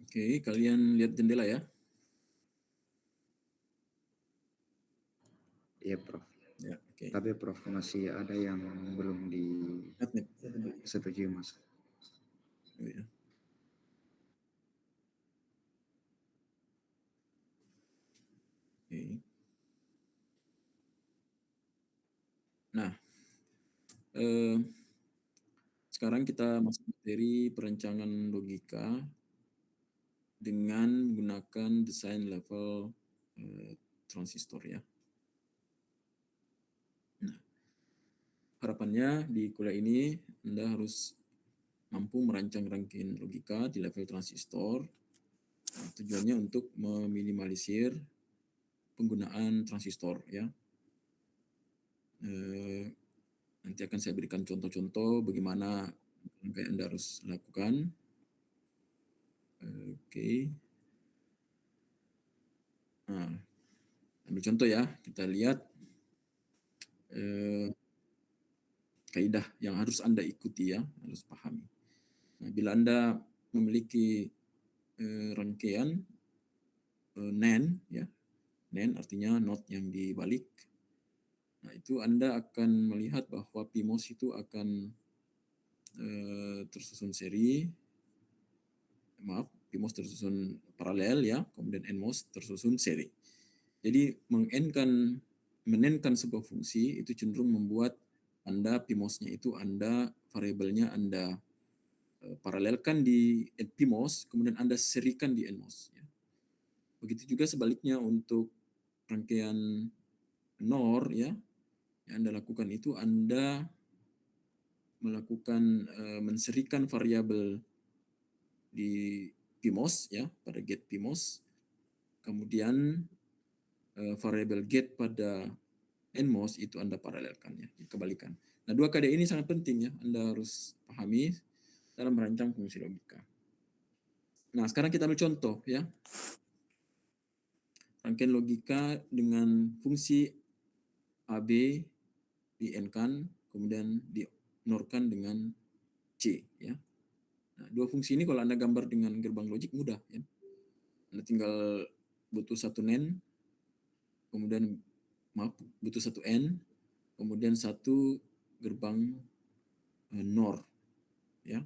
Oke, kalian lihat jendela ya. Iya, Prof. Ya, oke. Tapi Prof masih ada yang belum Lihat nih. disetujui, Mas. Oh, ya. Oke. Nah, sekarang kita masuk materi perencanaan logika dengan menggunakan desain level transistor ya. Nah, harapannya di kuliah ini Anda harus mampu merancang rangkaian logika di level transistor. Nah, tujuannya untuk meminimalisir penggunaan transistor ya. Nanti akan saya berikan contoh-contoh bagaimana rangkaian Anda harus lakukan. Oke. Nah, ambil contoh ya, kita lihat kaidah yang harus Anda ikuti ya, harus pahami. Nah, bila Anda memiliki rangkaian NAND ya, NAND artinya not yang dibalik. Nah, itu Anda akan melihat bahwa PMOS itu akan tersusun seri, maaf, PMOS tersusun paralel ya, kemudian NMOS tersusun seri. Jadi menenkan sebuah fungsi itu cenderung membuat Anda PMOS-nya itu Anda variabelnya Anda paralelkan di PMOS, kemudian Anda serikan di NMOS. Ya. Begitu juga sebaliknya untuk rangkaian NOR ya, yang Anda lakukan itu Anda melakukan menserikan variabel di PMOS ya pada gate PMOS, kemudian variabel gate pada NMOS itu Anda paralelkan ya, kebalikan. Nah, dua keadaan ini sangat penting ya, Anda harus pahami dalam merancang fungsi logika. Nah, sekarang kita ambil contoh ya. Rangkaian logika dengan fungsi AB di N-kan, kemudian dinorkan dengan C ya. Nah, dua fungsi ini kalau Anda gambar dengan gerbang logik mudah ya. Anda tinggal butuh satu NAND, kemudian butuh satu N, kemudian satu gerbang NOR ya.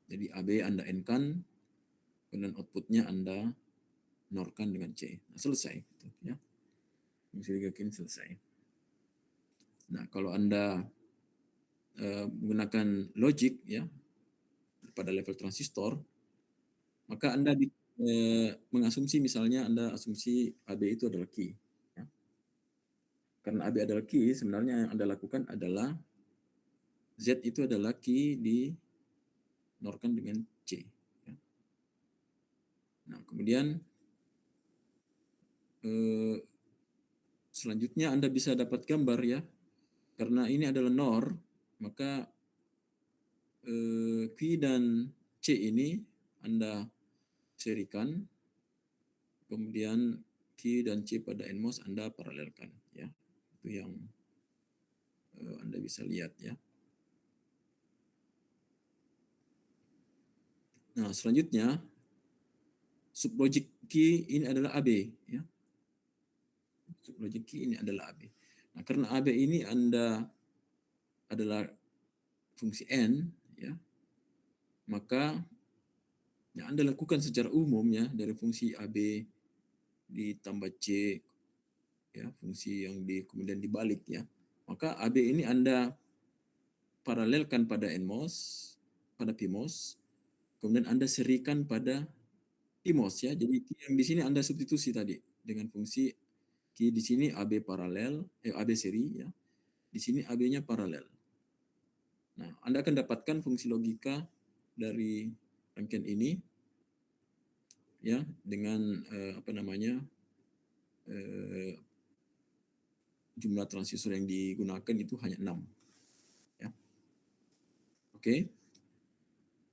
Jadi AB Anda N-kan, kemudian outputnya Anda NOR-kan dengan C. Nah, selesai gitu, ya. Fungsi logika selesai. Nah, kalau Anda menggunakan logic ya pada level transistor, maka Anda mengasumsi misalnya Anda asumsi AB itu adalah key. Ya. Karena AB adalah key, sebenarnya yang Anda lakukan adalah Z itu adalah key di NOR-kan dengan C. Ya. Nah, kemudian selanjutnya Anda bisa dapat gambar ya, karena ini adalah NOR, maka Q dan C ini Anda serikan, kemudian Q dan C pada NMOS Anda paralelkan ya. Itu yang Anda bisa lihat ya. Nah, selanjutnya sublogic key ini adalah AB ya. Sublogic key ini adalah AB. Nah, karena AB ini Anda adalah fungsi N ya, maka yang Anda lakukan secara umum ya dari fungsi AB ditambah C ya, fungsi yang kemudian dibalik ya. Maka AB ini Anda paralelkan pada NMOS, pada PMOS, kemudian Anda serikan pada PMOS ya. Jadi yang di sini Anda substitusi tadi dengan fungsi di sini AB paralel, AB seri ya. Di sini AB-nya paralel. Nah, Anda akan dapatkan fungsi logika dari rangkaian ini ya dengan apa namanya? Jumlah transistor yang digunakan itu hanya 6 ya. Oke.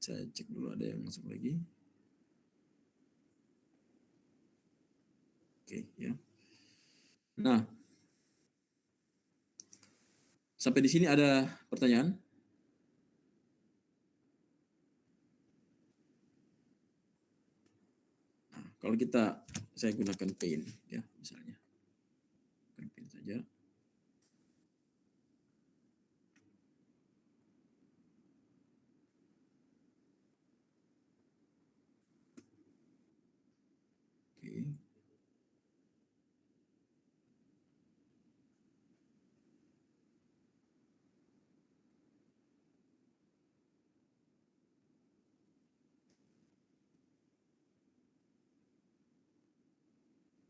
Saya cek dulu ada yang masuk lagi. Oke ya. Nah, sampai di sini ada pertanyaan? Oke. kalau saya gunakan Paint ya misalnya. Paint saja. Oke.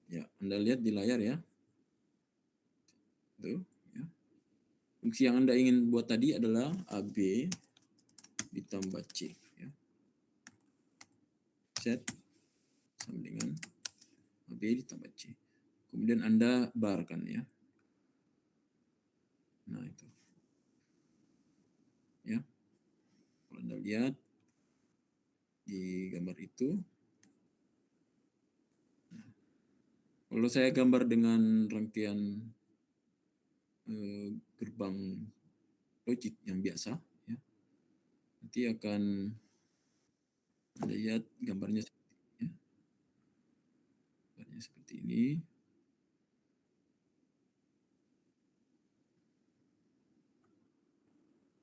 Ya, Anda lihat di layar ya. Tuh, ya. Fungsi yang Anda ingin buat tadi adalah AB ditambah C. Ya. Set sama dengan AB ditambah C. Kemudian Anda barkan ya. Nah itu. Ya. Kalau Anda lihat di gambar itu. Nah, kalau saya gambar dengan rangkaian gerbang logik yang biasa, ya, nanti akan Anda lihat gambarnya ya. Gambarnya seperti ini.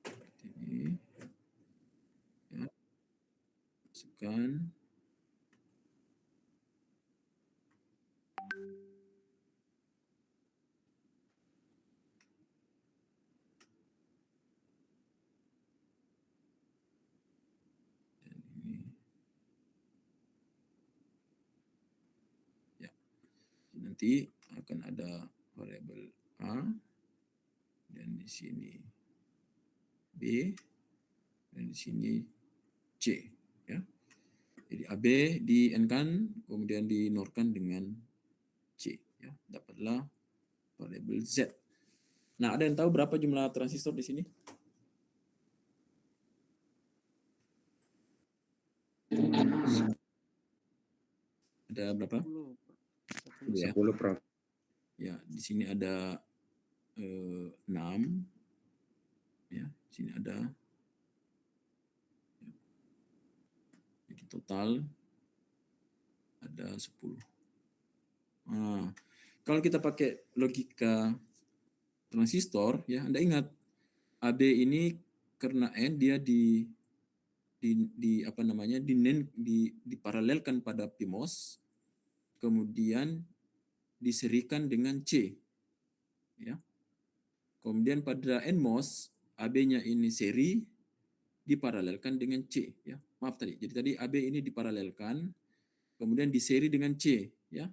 Seperti ini. Ya. Masukkan. Dan ini. Ya. Nanti akan ada variabel A dan di sini B dan di sini C ya. Jadi AB di n-kan kemudian dinorkan dengan C ya. Dapatlah variabel Z. Nah, ada yang tahu berapa jumlah transistor di sini? Ada berapa? 10 ya. 10 Prof. Ya, di sini ada 6 ya, di sini ada ya. Jadi total ada 10. Nah, kalau kita pakai logika transistor ya, Anda ingat AB ini karena N dia di apa namanya diparalelkan pada PMOS, kemudian diserikan dengan C ya. Kemudian pada NMOS AB-nya ini seri diparalelkan dengan C ya. Maaf tadi. Jadi tadi AB ini diparalelkan kemudian diseri dengan C ya.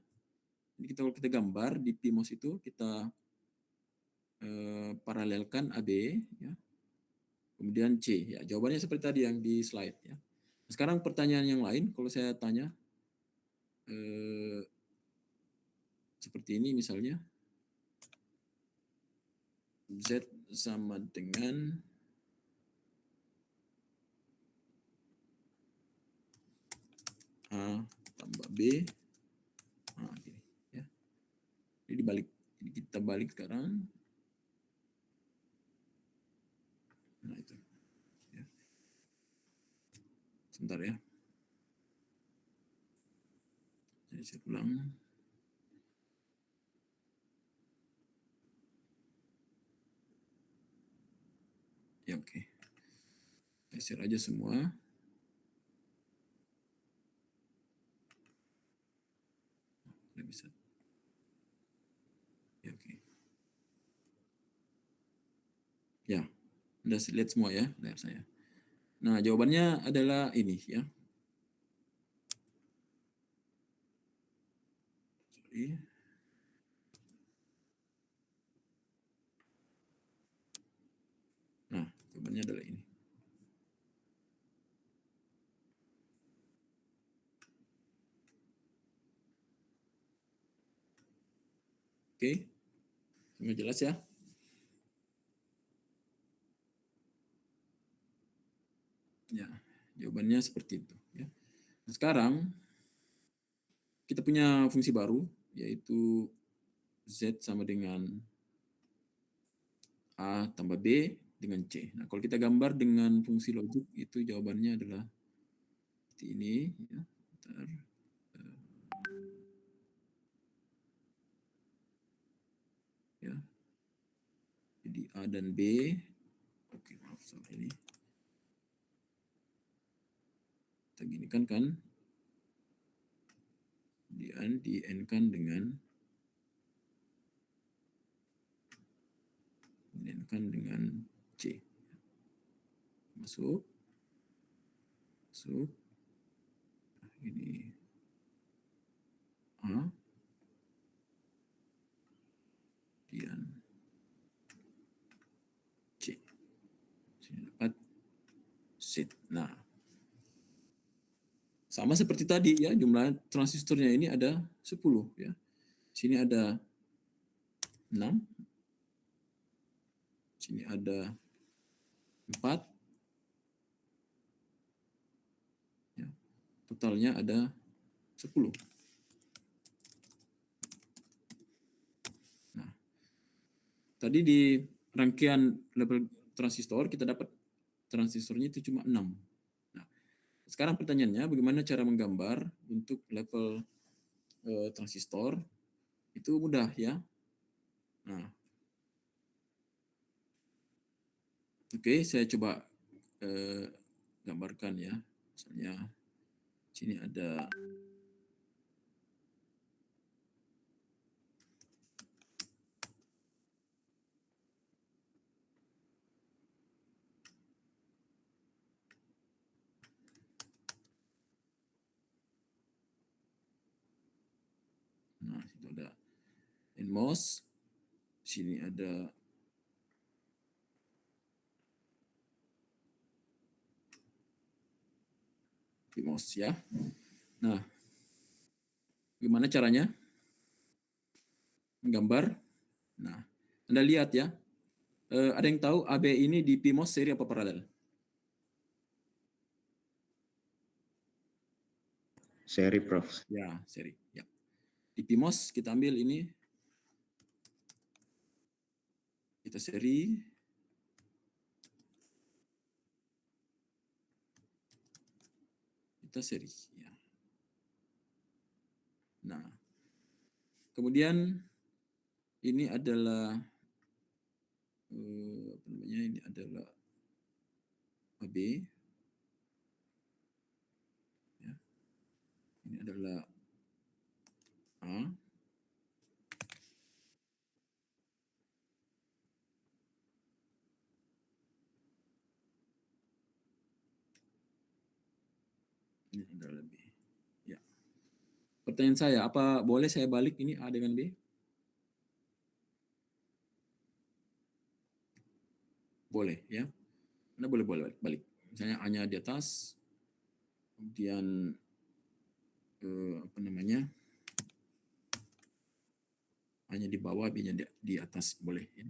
Jadi kalau kita gambar di PMOS itu kita paralelkan AB ya. Kemudian C ya. Jawabannya seperti tadi yang di slide ya. Sekarang pertanyaan yang lain kalau saya tanya seperti ini misalnya. Z sama dengan A tambah B. Nah, gini, ya. Jadi dibalik. Jadi kita balik sekarang. Nah, itu. Ya. Sebentar ya. Jadi saya ulang. Ya, oke. Saya share aja semua. Nggak bisa. Ya, oke. Ya, udah lihat semua ya layar saya. Nah, jawabannya adalah ini ya. Sorry. Nah, jawabannya adalah ini. Oke. Semua jelas ya? Ya, jawabannya seperti itu ya. Nah, sekarang kita punya fungsi baru yaitu Z sama dengan A tambah B dengan C. Nah, kalau kita gambar dengan fungsi logik itu jawabannya adalah seperti ini ya. Bentar. Ya. Jadi A dan B. Oke, maaf salah ini. Kita ginikan kan. Kemudian di N-kan dengan C. Masuk. Masuk. Ini A. Kemudian C. Sini dapat Z. Nah, sama seperti tadi ya, jumlah transistornya ini ada 10 ya. Sini ada 6. Sini ada 4. Ya. Totalnya ada 10. Nah, tadi di rangkaian level transistor kita dapat transistornya itu cuma 6. Nah, sekarang pertanyaannya bagaimana cara menggambar untuk level transistor? Itu mudah ya. Nah, oke, saya coba gambarkan ya. Misalnya sini ada situ ada NMOS, sini ada PMOS ya. Nah, gimana caranya menggambar? Nah, Anda lihat ya. Ada yang tahu AB ini di PMOS seri apa paralel? Seri, Prof. Ya, seri. Ya. Di PMOS kita ambil ini, kita seri. Kita seri. Ya. Nah, kemudian ini adalah apa namanya? Ini adalah AB. Ya. Ini adalah A. Ini adalah B. Ya. Pertanyaan saya, apa boleh saya balik ini A dengan B? Boleh ya. Anda boleh balik. Misalnya A-nya di atas, kemudian apa namanya? A-nya di bawah, B-nya di atas, boleh ya.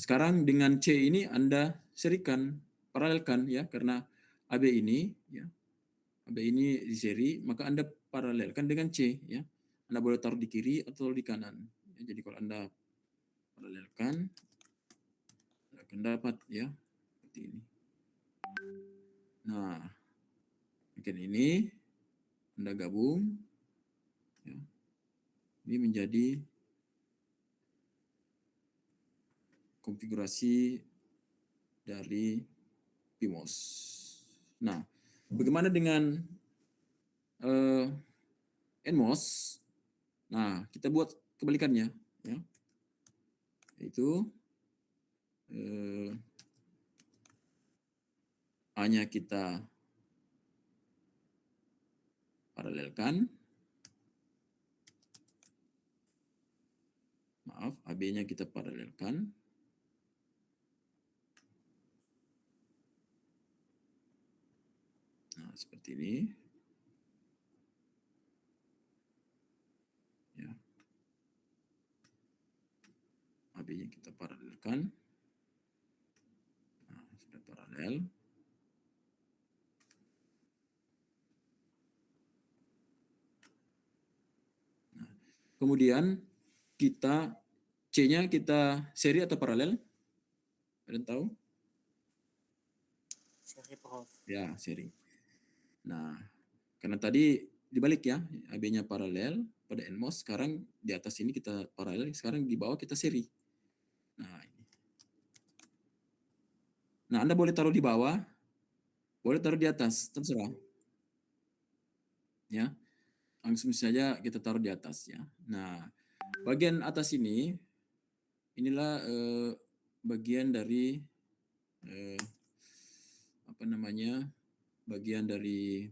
Sekarang dengan C ini Anda serikan, paralelkan ya, karena AB ini ya, AB ini di seri, maka Anda paralelkan dengan C ya. Anda boleh taruh di kiri atau di kanan. Ya, jadi kalau Anda paralelkan, Anda akan dapat ya seperti ini. Nah, mungkin ini Anda gabung ya. Ini menjadi konfigurasi dari PMOS. Nah, bagaimana dengan NMOS? Nah, kita buat kebalikannya ya. Yaitu A-nya kita paralelkan. Maaf, AB-nya kita paralelkan. Nah, seperti ini. Ya. AB-nya kita paralelkan. Nah, sudah paralel. Nah, kemudian kita C-nya kita seri atau paralel? Ada yang tahu? Seri, Prof. Ya, seri. Nah, karena tadi dibalik ya, AB-nya paralel pada NMOS, sekarang di atas ini kita paralel, sekarang di bawah kita seri. Nah, ini. Nah, Anda boleh taruh di bawah, boleh taruh di atas, terserah. Ya, langsung saja kita taruh di atas ya. Nah, bagian atas ini, inilah bagian dari apa namanya, bagian dari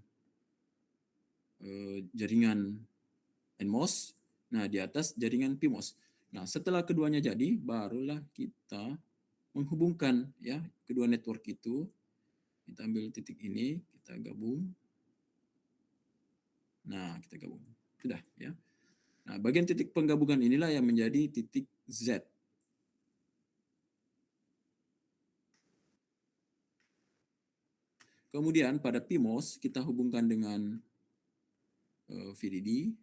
jaringan NMOS. Nah, di atas jaringan PMOS. Nah, setelah keduanya jadi, barulah kita menghubungkan ya kedua network itu. Kita ambil titik ini, kita gabung. Nah, kita gabung. Sudah ya. Nah, bagian titik penggabungan inilah yang menjadi titik Z. Kemudian pada PMOS kita hubungkan dengan VDD.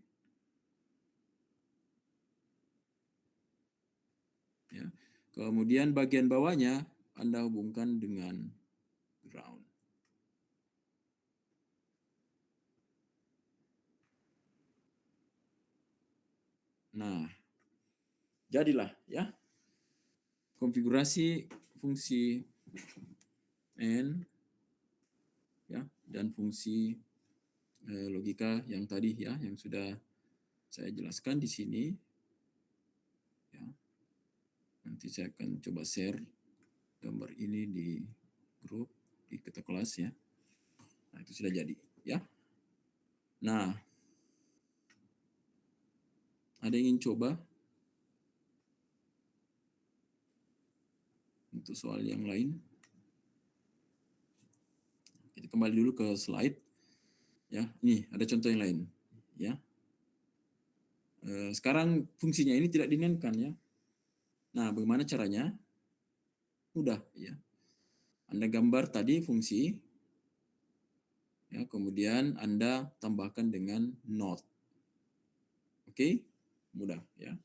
Ya. Kemudian bagian bawahnya Anda hubungkan dengan ground. Nah, jadilah ya konfigurasi fungsi N ya dan fungsi logika yang tadi ya yang sudah saya jelaskan di sini ya. Nanti saya akan coba share gambar ini di grup di kita kelas ya. Nah, itu sudah jadi ya. Nah, ada yang ingin coba untuk soal yang lain? Kita kembali dulu ke slide ya. Ini ada contoh yang lain ya. Sekarang fungsinya ini tidak dinaikkan ya. Nah, bagaimana caranya? Mudah ya. Anda gambar tadi fungsi ya, kemudian Anda tambahkan dengan not. Oke? Mudah ya.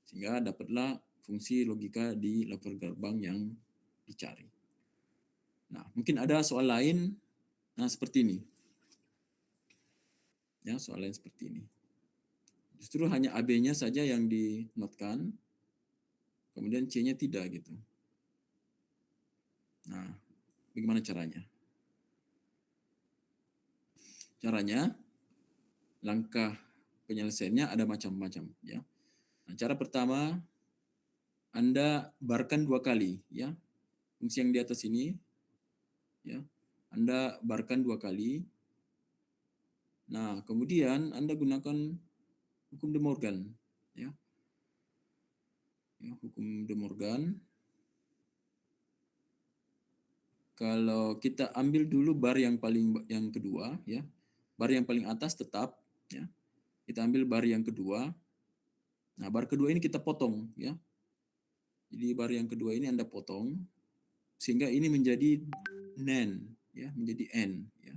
Sehingga dapatlah fungsi logika di level gerbang yang dicari. Nah, mungkin ada soal lain. Nah, seperti ini. Ya, soal lain seperti ini. Justru hanya AB-nya saja yang dinotkan, kemudian C-nya tidak gitu. Nah, bagaimana caranya? Caranya, langkah penyelesaiannya ada macam-macam ya. Nah, cara pertama, Anda barkan 2 kali ya. Fungsi yang di atas ini ya. Anda barkan 2 kali. Nah, kemudian Anda gunakan hukum De Morgan ya. Ya, hukum De Morgan. Kalau kita ambil dulu bar yang kedua ya. Bar yang paling atas tetap ya. Kita ambil bar yang kedua. Nah, bar kedua ini kita potong ya. Jadi bar yang kedua ini Anda potong sehingga ini menjadi NaN ya, menjadi N ya.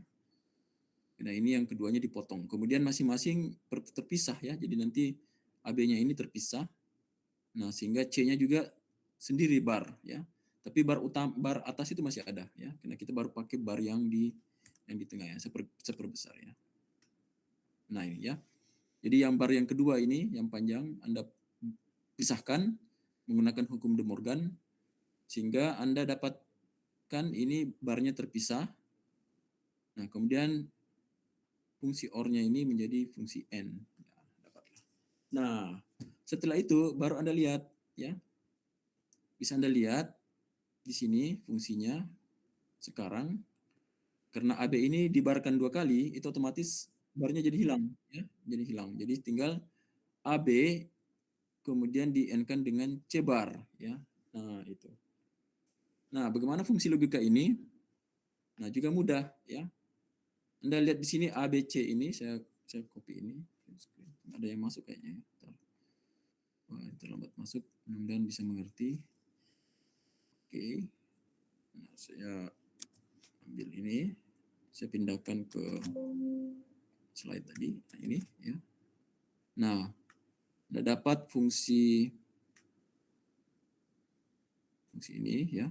Nah, ini yang keduanya dipotong. Kemudian masing-masing terpisah ya. Jadi nanti AB-nya ini terpisah. Nah, sehingga C-nya juga sendiri bar ya. Tapi bar atas itu masih ada ya. Karena kita baru pakai bar yang di tengah ya, seperbesar ya. Nah, ini ya. Jadi yang bar yang kedua ini yang panjang Anda pisahkan menggunakan hukum De Morgan sehingga Anda dapatkan ini barnya terpisah. Nah, kemudian fungsi OR-nya ini menjadi fungsi N. Nah, setelah itu baru Anda lihat ya. Bisa Anda lihat di sini fungsinya sekarang karena AB ini dibarkan 2 kali, itu otomatis barnya jadi hilang ya, jadi hilang. Jadi tinggal AB kemudian di-N-kan dengan C bar ya. Nah, itu. Nah, bagaimana fungsi logika ini? Nah, juga mudah ya. Anda lihat di sini ABC ini saya copy ini. Ada yang masuk kayaknya. Wah, terlambat masuk. Mudah-mudahan bisa mengerti. Oke. Nah, saya ambil ini. Saya pindahkan ke slide tadi. Nah, ini ya. Nah, Anda dapat fungsi ini ya.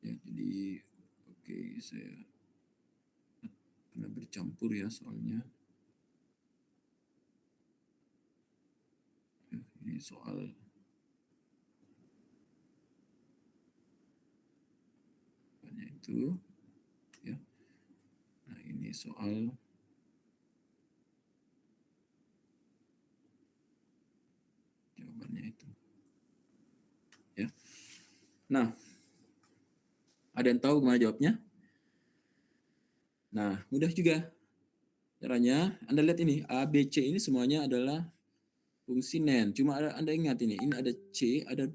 Ya, jadi Oke, saya kena bercampur ya soalnya. Ini soal itu ya. Nah, ini soal jawabannya itu. Ya. Nah, ada yang tahu gimana jawabnya? Nah, mudah juga. Caranya, Anda lihat ini, A, B, C ini semuanya adalah fungsi NaN. Cuma Anda ingat ini ada C, ada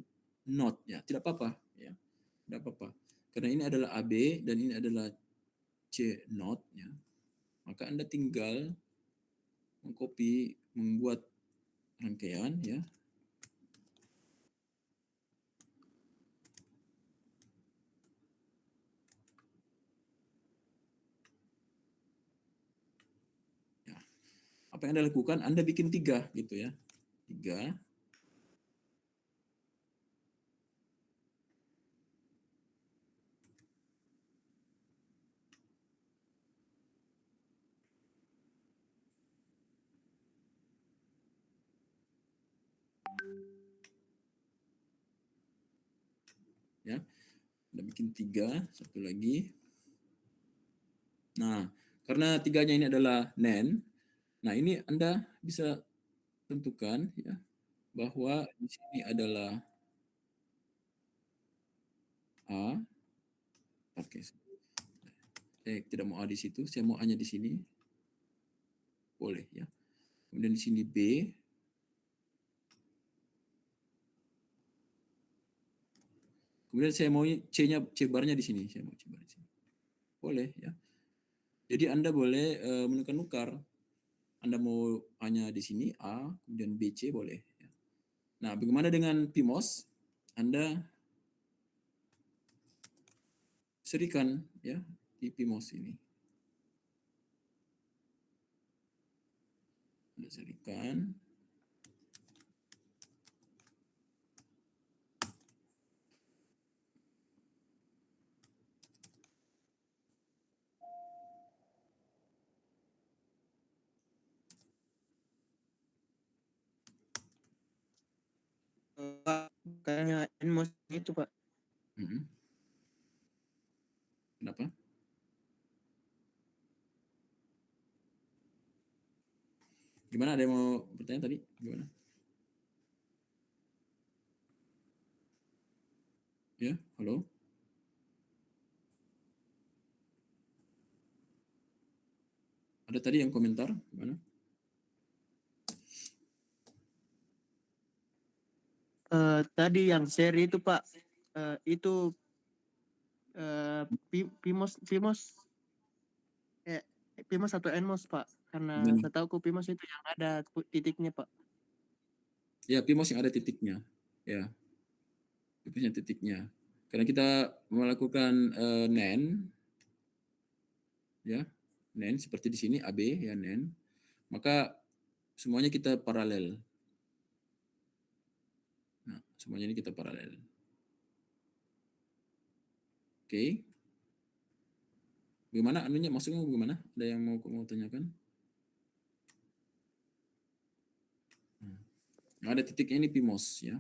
not ya. Tidak apa-apa ya. Tidak apa-apa. Karena ini adalah AB dan ini adalah C not ya. Maka Anda tinggal mengcopy, membuat rangkaian ya. Ya. Apa yang Anda lakukan? Anda bikin 3 gitu ya. 3. Ya. Anda bikin 3, satu lagi. Nah, karena 3-nya ini adalah NaN, nah ini Anda bisa tentukan ya bahwa di sini adalah A. Oke, saya tidak mau A di situ, saya mau A-nya di sini. Boleh ya. Kemudian di sini B. Kemudian saya mau C-nya, C barnya di sini, saya mau C bar di sini. Boleh ya. Jadi Anda boleh menukar-nukar. Anda mau A-nya di sini A, kemudian B, C boleh ya. Nah, bagaimana dengan PMOS? Anda serikan ya di PMOS ini. Anda serikan. Pak, kayaknya Enmos itu Pak. Mhm. Kenapa? Gimana, ada yang mau bertanya tadi? Gimana? Ya, halo? Ada tadi yang komentar? Gimana? Tadi yang seri itu Pak, itu Pimos Pimos atau Enmos Pak? Karena Gimana? setahu Pimos itu yang ada titiknya Pak. Ya, PMOS yang ada titiknya. Ya, PMOS yang titiknya. Karena kita melakukan NaN, ya, NaN seperti di sini AB ya NaN, maka semuanya kita paralel. Nah, semuanya ini kita paralel. Oke. Bagaimana anunya, maksudnya bagaimana? Ada yang mau tanyakan? Yang ada titiknya ini PMOS ya.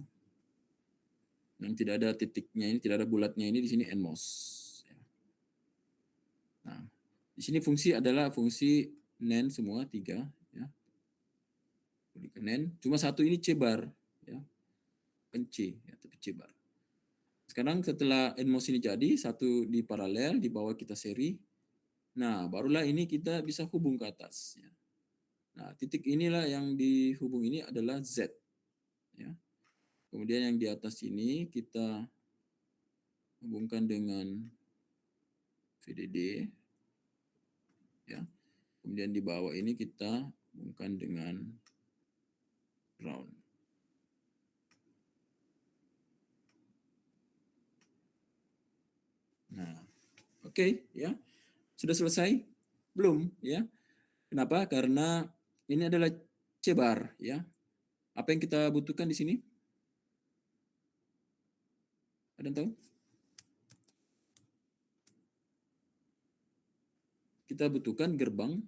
Yang tidak ada titiknya ini, tidak ada bulatnya ini di sini NMOS. Ya. Nah, di sini fungsi adalah fungsi NaN semua 3 ya. NaN, cuma satu ini C bar ya. Kan C ya, tapi C bar. Sekarang setelah NMOS ini jadi, satu di paralel, di bawah kita seri. Nah, barulah ini kita bisa hubung ke atas ya. Nah, titik inilah yang dihubung ini adalah Z ya. Kemudian yang di atas ini kita hubungkan dengan VDD ya. Kemudian di bawah ini kita hubungkan dengan ground. Nah, oke ya. Sudah selesai? Belum ya. Kenapa? Karena ini adalah C bar ya. Apa yang kita butuhkan di sini? Ada yang tahu? kita butuhkan gerbang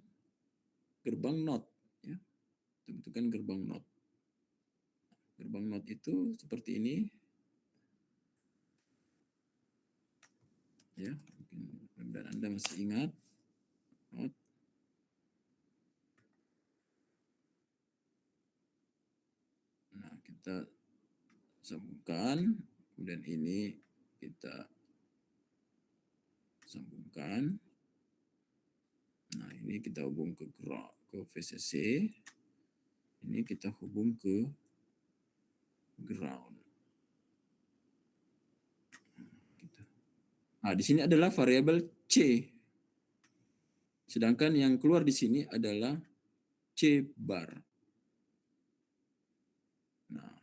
NOT ya. Kita butuhkan gerbang NOT. Gerbang NOT itu seperti ini. Ya, mungkin dan Anda masih ingat NOT. Nah, kita sambungkan, kemudian ini kita sambungkan. Nah, ini kita hubung ke VCC. Ini kita hubung ke ground. Nah, di sini adalah variabel C. Sedangkan yang keluar di sini adalah C bar. Nah,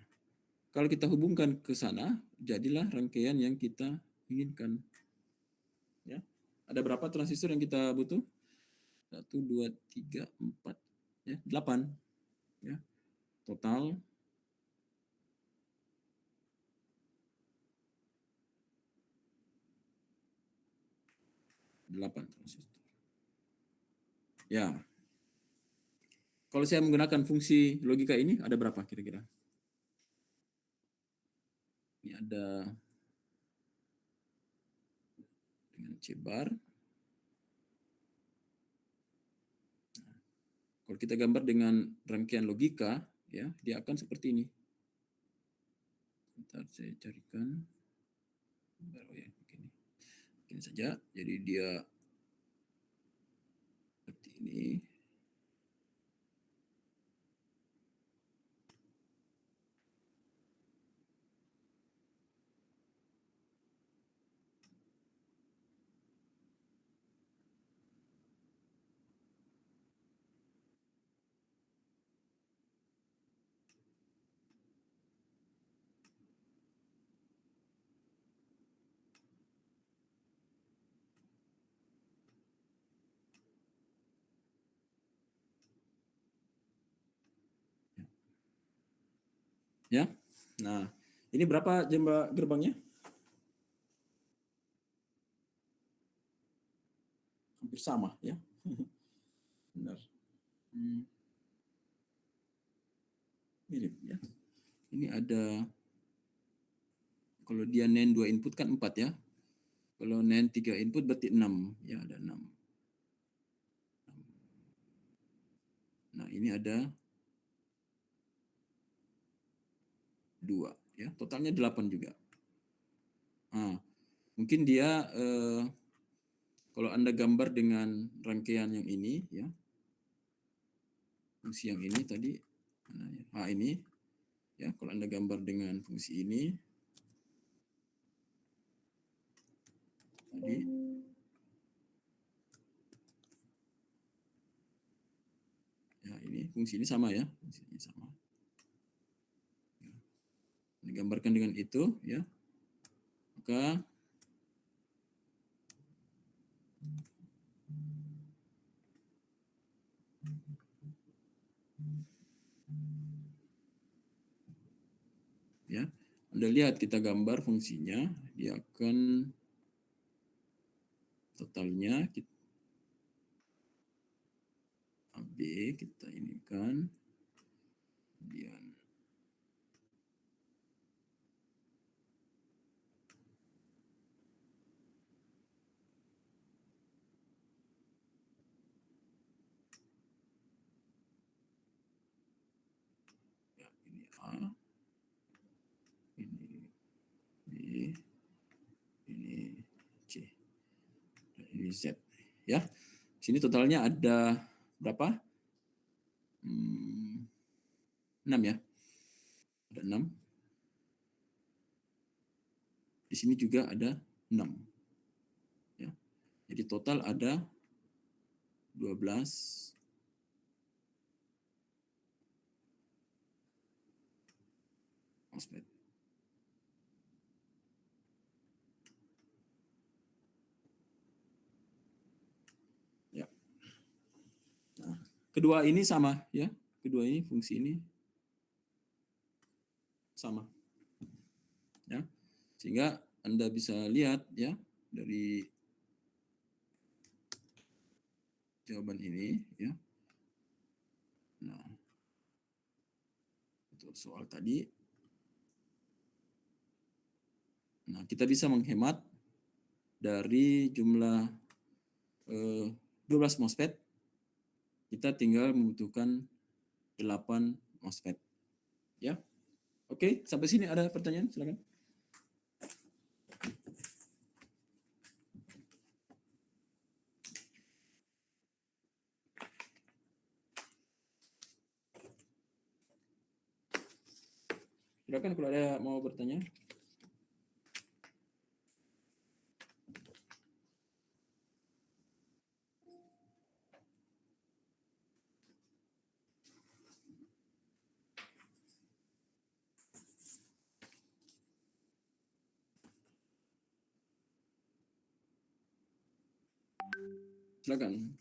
kalau kita hubungkan ke sana, jadilah rangkaian yang kita inginkan. Ya. Ada berapa transistor yang kita butuh? 1, 2, 3, 4, ya, 8. Ya. Total 8 transistor. Ya. Kalau saya menggunakan fungsi logika ini, ada berapa kira-kira? Ini ada dengan C bar. Kalau kita gambar dengan rangkaian logika, ya, dia akan seperti ini. Bentar saya carikan. Oh ya, begini saja. Jadi dia seperti ini. Ya. Nah, ini berapa gerbangnya? Hampir sama, ya. Benar. Mirip, ya. Ini ada, kalau dia NAND 2 input kan 4 ya. Kalau NAND 3 input berarti 6, ya, ada 6. Nah, ini ada 2, ya. Totalnya 8 juga. Nah, mungkin dia kalau Anda gambar dengan rangkaian yang ini, ya, fungsi yang ini tadi, ini, ya, kalau Anda gambar dengan fungsi ini, tadi, ya, ini fungsi ini sama ya, fungsi ini sama. Digambarkan dengan itu, ya, maka ya, Anda lihat kita gambar fungsinya, dia akan totalnya kita AB kita ini kan, kemudian ya, ini A, ini B, ini C, dan ini Z, ya. Sini totalnya ada berapa? 6 ya. Ada 6. Di sini juga ada 6. Ya. Jadi total ada 12 MOSFET. Ya. Nah, kedua ini sama ya. Kedua ini fungsi ini sama. Ya. Sehingga Anda bisa lihat ya dari jawaban ini ya. Nah, untuk soal tadi. Nah, kita bisa menghemat dari jumlah 12 MOSFET, kita tinggal membutuhkan 8 MOSFET. Ya. Oke, sampai sini ada pertanyaan? Silakan. Silakan kalau ada mau bertanya. Silakan.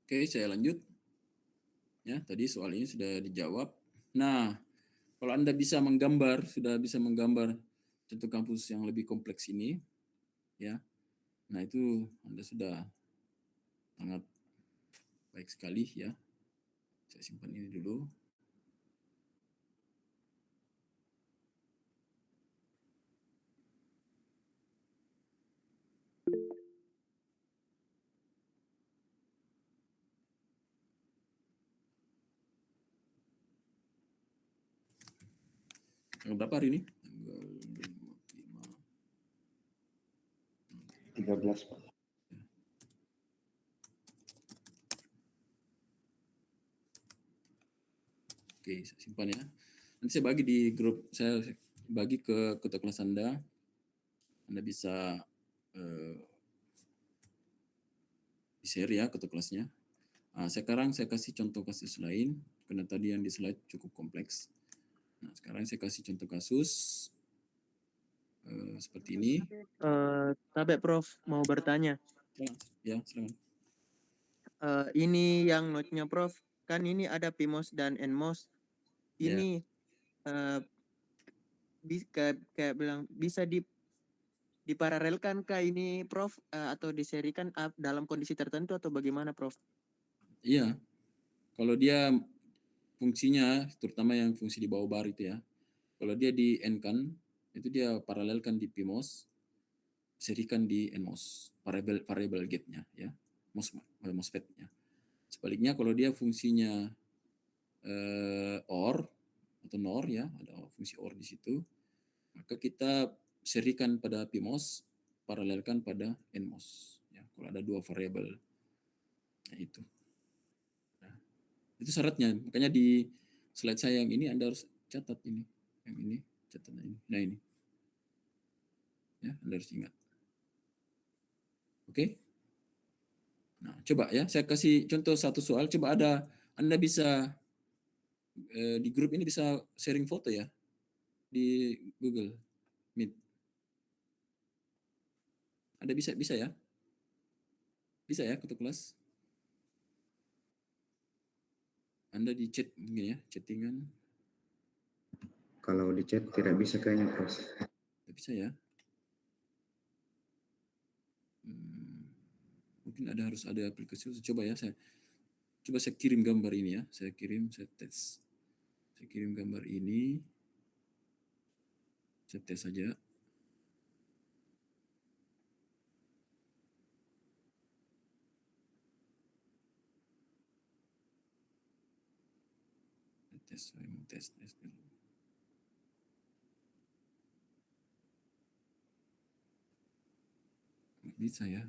Oke, saya lanjut. Ya, tadi soal ini sudah dijawab. Nah, kalau Anda bisa menggambar, sudah bisa menggambar contoh kampus yang lebih kompleks ini, ya. Nah, itu Anda sudah sangat baik sekali ya. Saya simpan ini dulu. Tanggal berapa hari ini? Tanggal 5. 13, Pak. Oke, saya simpan ya. Nanti saya bagi di grup, saya bagi ke ketua kelas Anda. Anda bisa di-share ya ketua kelasnya. Nah, sekarang saya kasih contoh kasus lain, karena tadi yang di slide cukup kompleks. Nah, sekarang saya kasih contoh kasus seperti ini. Tabe Prof mau bertanya. Ya, silakan. Ini yang note-nya Prof, kan ini ada PMOS dan NMOS. Ya. Ini kayak bilang bisa diparalelkan kah ini Prof, atau diserikan dalam kondisi tertentu atau bagaimana Prof? Iya, kalau dia fungsinya, terutama yang fungsi di bawah bar itu ya, kalau dia di N-kan, itu dia paralelkan di PMOS, serikan di NMOS, variable gate-nya ya, MOSFET-nya. Sebaliknya kalau dia fungsinya OR atau NOR ya, ada fungsi OR di situ, maka kita serikan pada PMOS, paralelkan pada NMOS. Ya, kalau ada dua variabel, nah itu. Nah, itu syaratnya. Makanya di slide saya yang ini Anda harus catat ini, yang ini, catat ini. Nah ini, ya Anda harus ingat. Oke. Nah, coba ya, saya kasih contoh satu soal. Coba Anda bisa di grup ini bisa sharing foto ya di Google Meet. Anda bisa ya? Bisa ya ketua kelas? Anda di chat mungkin ya, chattingan. Kalau di chat tidak bisa kayaknya, Prof. Tidak bisa ya. Mungkin harus ada aplikasi khusus. Coba ya, saya kirim gambar ini ya. Saya tes. Saya kirim gambar ini. Saya tes saja. Saya mau tes dulu. Nggak bisa ya.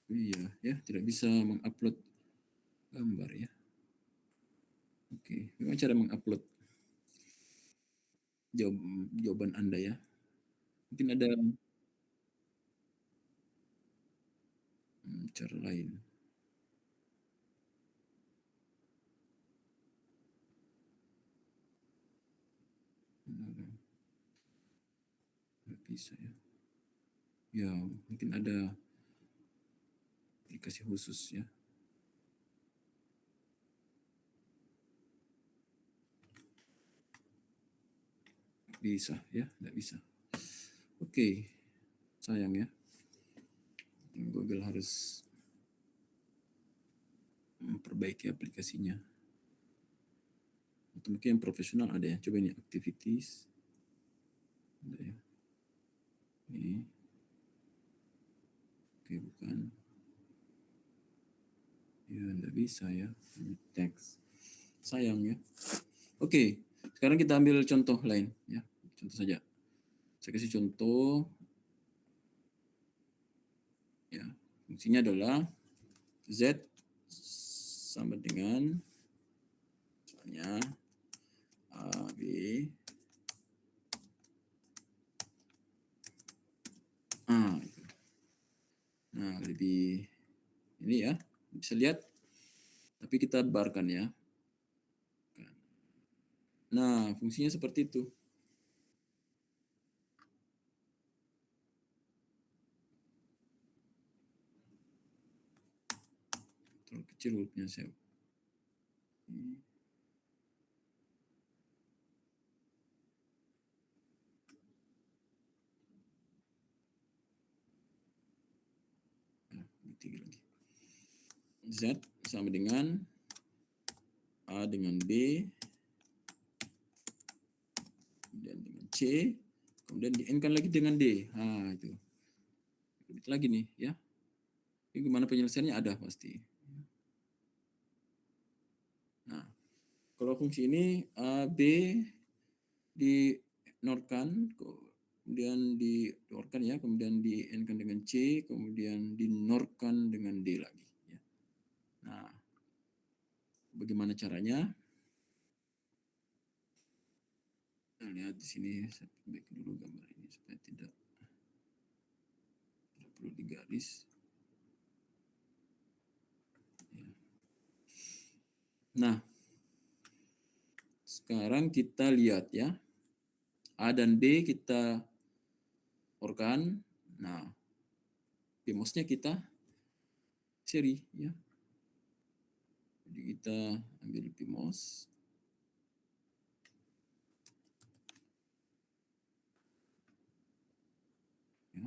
Iya, ya tidak bisa mengupload gambar ya. Oke, bagaimana cara mengupload jawaban Anda ya? Mungkin ada cara lain. bisa ya. Ya, mungkin ada aplikasi khusus ya. Bisa ya, nggak bisa. Oke, sayang ya. Google harus memperbaiki aplikasinya. Atau mungkin yang profesional ada ya. Coba ini activities. Ada ya. Ini. Oke, bukan. Ya, nggak bisa ya. Ini teks. Sayang ya. Oke, sekarang kita ambil contoh lain ya. Contoh saja. Saya kasih contoh. Ya, fungsinya adalah Z sama dengan misalnya A, B, itu. Nah, lebih ini ya, bisa lihat. Tapi kita barkan ya. Nah, fungsinya seperti itu. Terlalu kecil hurufnya saya. Tiga lagi. Z sama dengan A dengan B, kemudian dengan C, kemudian di N kan lagi dengan D. Nah, itu. Lebih lagi nih ya. Ini gimana penyelesaiannya ada pasti. Nah, kalau fungsi ini A, B dinorkan, kemudian dinorkan ya, kemudian di N kan dengan C, kemudian dinorkan dengan D lagi. Ya. Nah, bagaimana caranya? Nah, lihat di sini, saya perbaiki dulu gambar ini supaya tidak perlu digaris. Ya. Nah, sekarang kita lihat ya, A dan B kita orkan. Nah, PMOS-nya kita seri ya. Jadi kita ambil PMOS. Ya.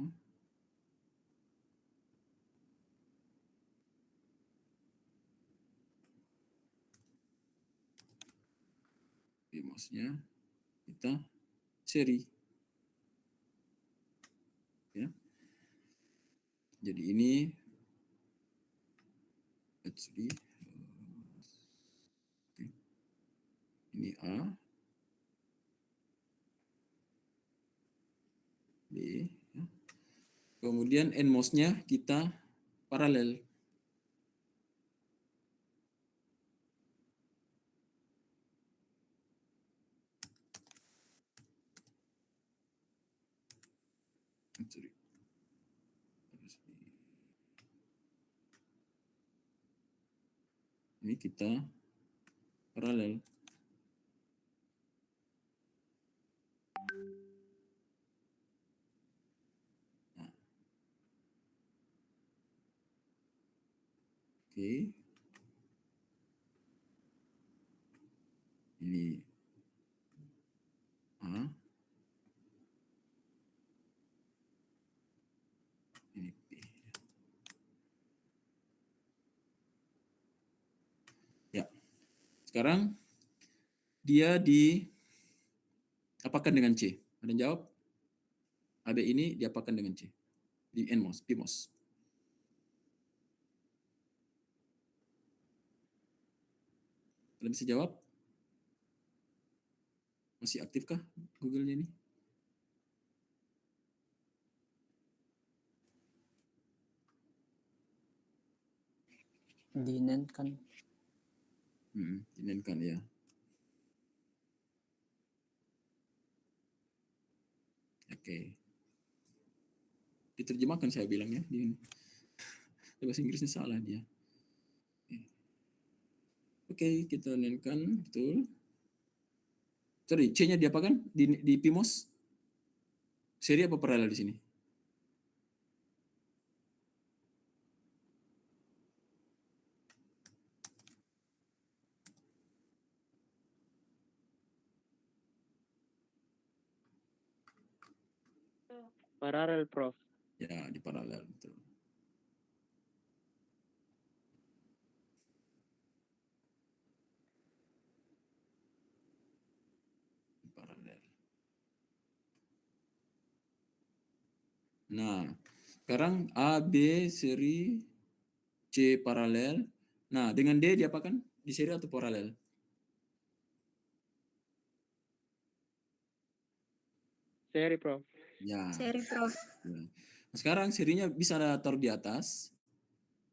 PMOS-nya kita seri. Ya. Jadi ini actually ini A, B, ya. Kemudian NMOS-nya kita paralel. Sorry. Ini kita paralel. Nah. Oke. Ini A. Ini B. Ya. Sekarang dia diapakan dengan C? Ada yang jawab? AB ini diapakan dengan C? Di NMOS, PMOS. Kalian bisa jawab? Masih aktifkah Google-nya ini? Dinenkan. Dinenkan ya. Oke. Diterjemahkan saya bilang ya. Bahasa Inggrisnya salah dia. Oke, kita nenkan, betul. Sorry, C-nya diapakan? Di PMOS? Seri apa paralel di sini? Paralel, Prof. Ya, di paralel, betul. Di paralel. Nah, sekarang A, B, seri, C, paralel. Nah, dengan D diapakan? Di seri atau paralel? Seri, Prof. Ya. Seri, Prof. Ya. Nah, sekarang serinya bisa taruh di atas,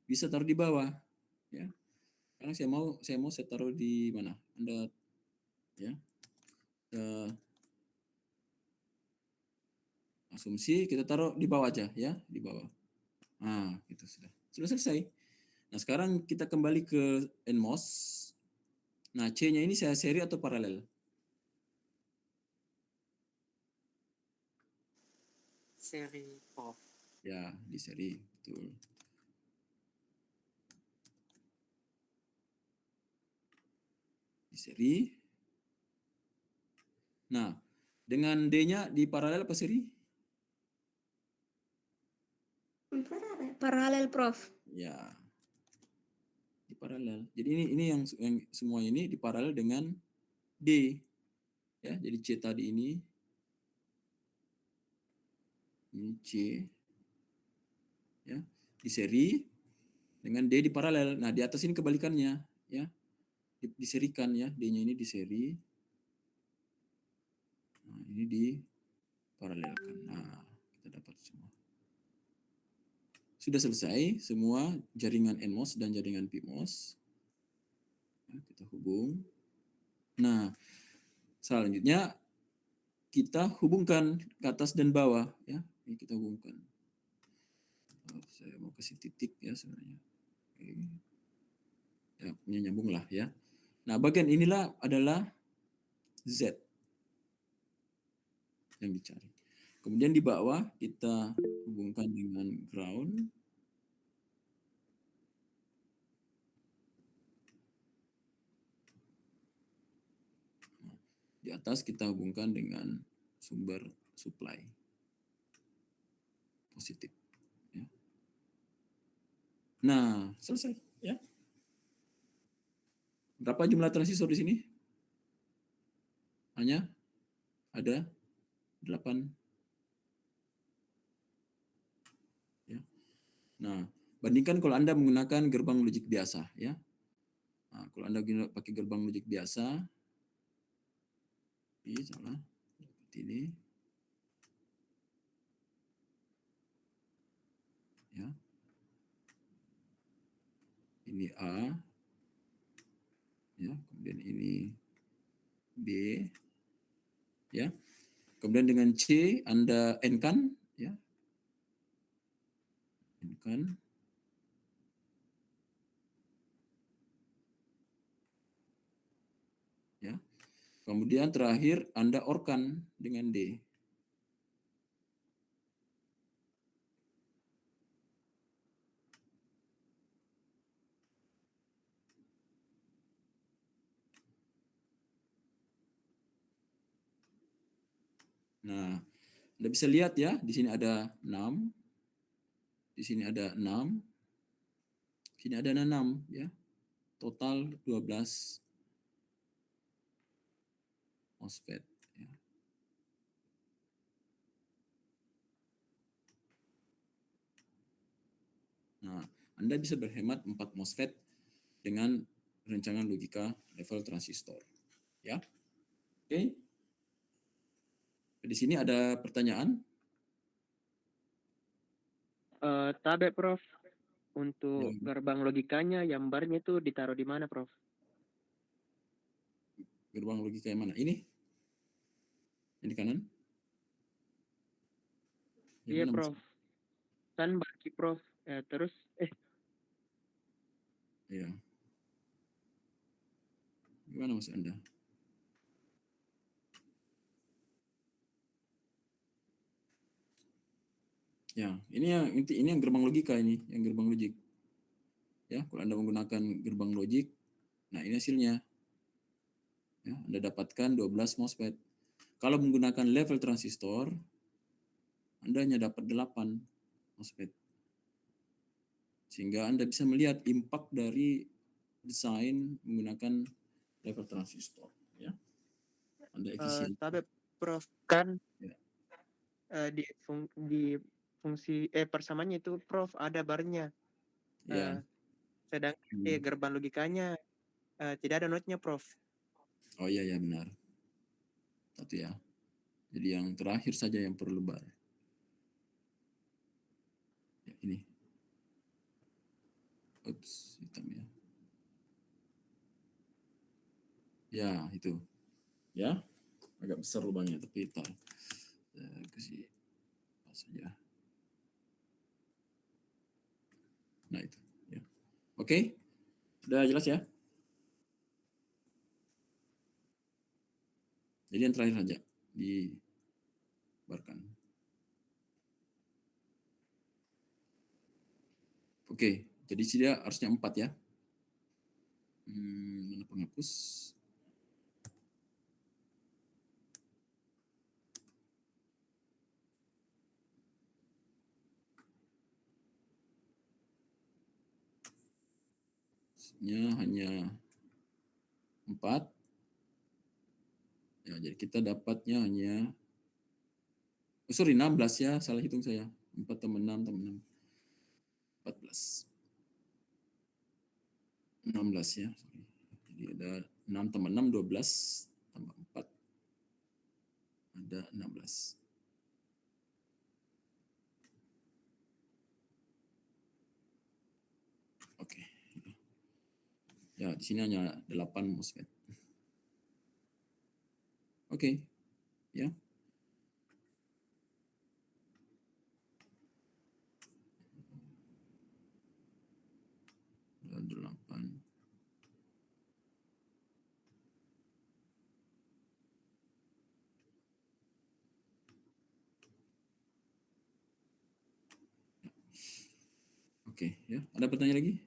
bisa taruh di bawah. Ya. Sekarang saya taruh di mana? Anda ya. Asumsi kita taruh di bawah aja ya, di bawah. Nah, gitu sudah. Sudah selesai. Nah, sekarang kita kembali ke NMOS. Nah, C-nya ini saya seri atau paralel? Seri, Prof. Ya, di seri, betul. Di seri. Nah, dengan D-nya di paralel apa seri? Paralel, Prof. Ya, di paralel. Jadi ini yang semua ini di paralel dengan D. Ya, jadi C tadi ini C ya, di seri dengan D di paralel. Nah, di atas ini kebalikannya ya. Diserikan ya, D-nya ini diseri. Nah, ini diparalelkan. Nah, kita dapat semua. Sudah selesai semua jaringan NMOS dan jaringan PMOS. Ya, kita hubung. Nah, selanjutnya kita hubungkan ke atas dan bawah ya. Ini kita hubungkan. Oh, saya mau kasih titik ya sebenarnya. Oke. Ya, punya nyambung lah ya. Nah, bagian inilah adalah Z yang dicari. Kemudian di bawah kita hubungkan dengan ground. Di atas kita hubungkan dengan sumber supply positif. Ya. Nah, selesai. Ya. Berapa jumlah transistor di sini? Hanya ada 8. Ya. Nah, bandingkan kalau Anda menggunakan gerbang logik biasa. Ya. Nah, kalau Anda pakai gerbang logik biasa, ini salah. Seperti ini. Ya. Ini A, ya, kemudian ini B, ya. Kemudian dengan C Anda N-kan, ya. N-kan. Ya. Kemudian terakhir Anda OR-kan dengan D. Nah, Anda bisa lihat ya, di sini ada 6, di sini ada 6, di sini ada 6 ya. Total 12 MOSFET ya. Nah, Anda bisa berhemat 4 MOSFET dengan rancangan logika level transistor. Ya. Oke. Di sini ada pertanyaan? Tabe, Prof. Untuk Ya. gerbang logikanya, yang barnya itu ditaruh di mana, Prof? Gerbang logika yang mana? Ini? Yang di kanan? Yang Iya, mana Prof. maksudnya? Kan bagi, Prof. Terus, Ya. Gimana maksud Anda? Ya, ini yang gerbang logika ini, yang gerbang logik. Ya, kalau Anda menggunakan gerbang logik, nah ini hasilnya. Ya, Anda dapatkan 12 MOSFET. Kalau menggunakan level transistor, Anda hanya dapat 8 MOSFET. Sehingga Anda bisa melihat impact dari desain menggunakan level transistor. Ya. Anda efisien. Tapi Prof kan Ya. di fungsi persamaannya itu Prof ada barnya. Ya. Sedangkan di gerbang logikanya tidak ada notnya Prof. Oh iya ya benar. Satu ya. Jadi yang terakhir saja yang perlu bar. Ya, ini. Ups, hitam ya. Ya, itu. Ya. Agak besar lubangnya tapi tar. Kasih pas saja. Nah, itu ya. Oke. Sudah jelas ya? Jadi yang terakhir saja dibarkan. Oke, jadi dia harusnya 4 ya. Mana penghapus? Hanya 4. Ya, jadi kita dapatnya hanya 16 ya, salah hitung saya. 4 tambah 6 tambah 6. 14. 16 ya. Sorry. Jadi ada 6 tambah 6, 12. Tambah 4. Ada 16. Oke. Ya, di sini hanya 8 MOSFET. Oke. Ya. Ada 8. Oke, ya. Ada pertanyaan lagi?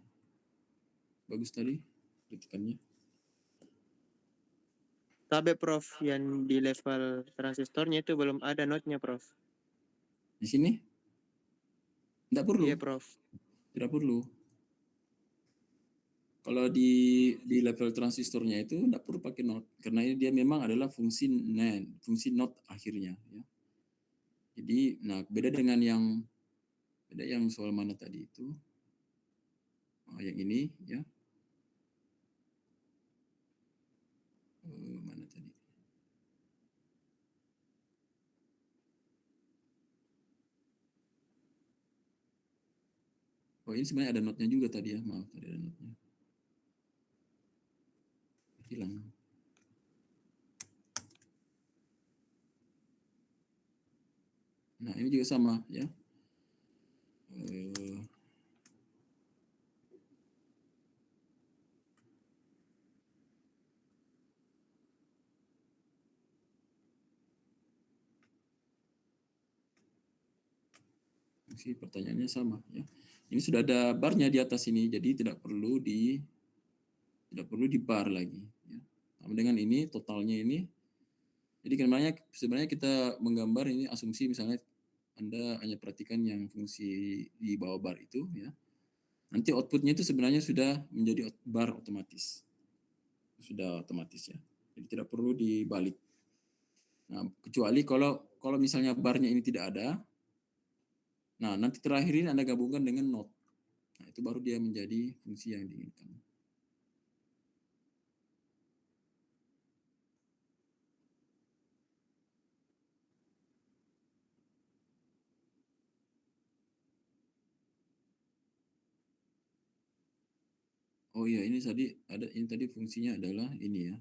Bagus tadi kritikannya. Tapi Prof yang di level transistornya itu belum ada notnya Prof. Di sini? Tidak perlu. Iya Prof. Tidak perlu. Kalau di level transistornya itu tidak perlu pakai not karena ini dia memang adalah fungsi NAND, fungsi not akhirnya ya. Jadi nah beda yang soal mana tadi itu. Yang ini ya. Mana tadi? Oh ini sebenarnya ada notnya juga tadi ya, maaf tadi ada notnya. Hilang. Nah ini juga sama ya. Fungsi pertanyaannya sama ya. Ini sudah ada barnya di atas ini, jadi tidak perlu di bar lagi. Ya. Sama dengan ini totalnya ini. Jadi sebenarnya kita menggambar ini asumsi misalnya Anda hanya perhatikan yang fungsi di bawah bar itu ya. Nanti outputnya itu sebenarnya sudah menjadi bar otomatis. Sudah otomatis ya. Jadi tidak perlu dibalik. Nah, kecuali kalau misalnya barnya ini tidak ada, nah nanti terakhir ini Anda gabungkan dengan not. Nah, itu baru dia menjadi fungsi yang diinginkan. Oh iya, ini tadi fungsinya adalah ini ya.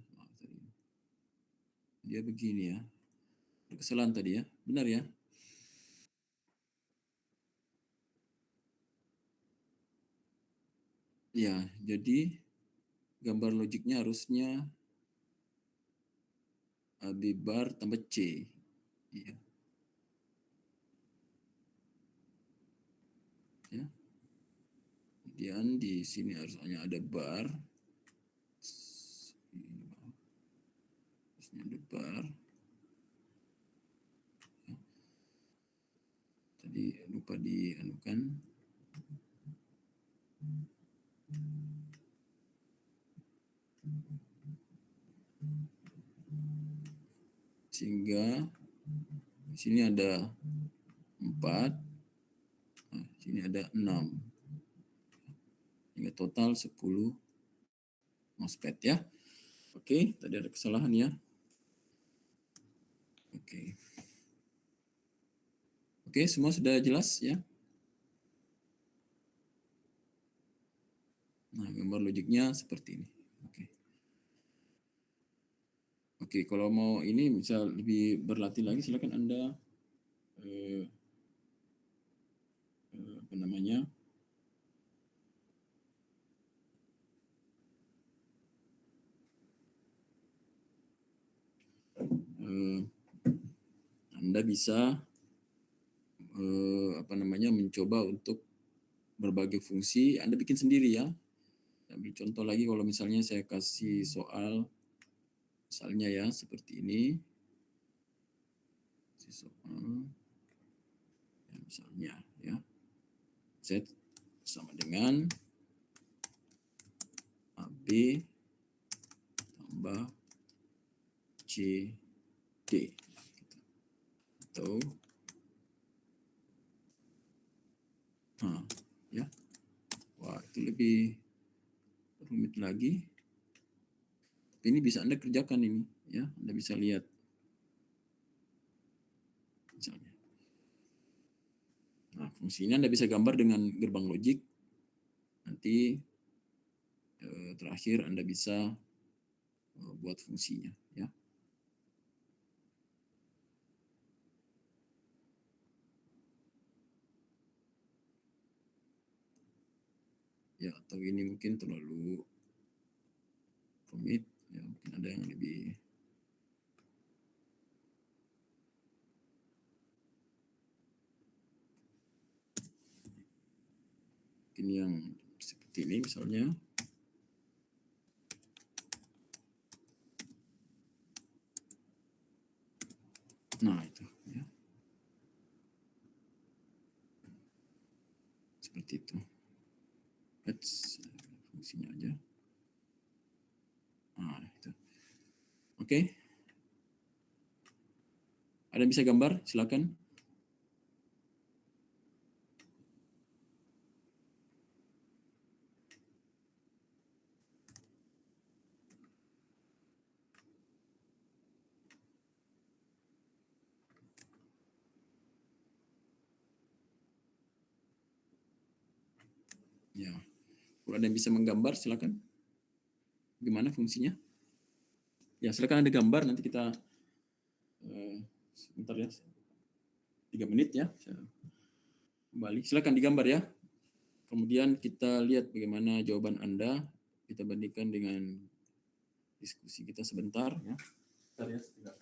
Dia begini ya. Kesalahan tadi ya. Benar ya? Ya, jadi gambar logiknya harusnya AB bar tambah C. Iya. Kemudian di sini harusnya ada bar. Harusnya ada bar. Tadi lupa dianukan. Sehingga di sini ada 4, nah, sini ada 6. Hingga total 10 MOSFET ya. Oke, tadi ada kesalahan ya. Oke. Oke, semua sudah jelas ya. Nah, gambar logiknya seperti ini. Oke. Oke, kalau mau ini bisa lebih berlatih lagi, silakan Anda apa namanya? Anda bisa apa namanya mencoba untuk berbagai fungsi Anda bikin sendiri ya. Ambil contoh lagi kalau misalnya saya kasih soal misalnya ya seperti ini. Soal ya, misalnya ya. Z sama dengan AB tambah CD atau ya. Wah, itu lebih rumit lagi. Tapi ini bisa Anda kerjakan ini ya. Anda bisa lihat misalnya. Nah, fungsi ini Anda bisa gambar dengan gerbang logik. Nanti terakhir Anda bisa buat fungsinya ya. Ya, atau ini mungkin terlalu rumit ya, mungkin ada yang lebih mungkin yang seperti ini misalnya. Nah, itu ya. Seperti itu. Let's fungsinya aja. Nah, itu. Oke. Ada yang bisa gambar? Silakan. Ya. Kalau ada yang bisa menggambar, silakan. Gimana fungsinya? Ya, silakan ada gambar. Nanti kita sebentar ya. 3 menit ya. Kembali. Silakan digambar ya. Kemudian kita lihat bagaimana jawaban Anda. Kita bandingkan dengan diskusi kita sebentar ya. Bentar ya, sebentar.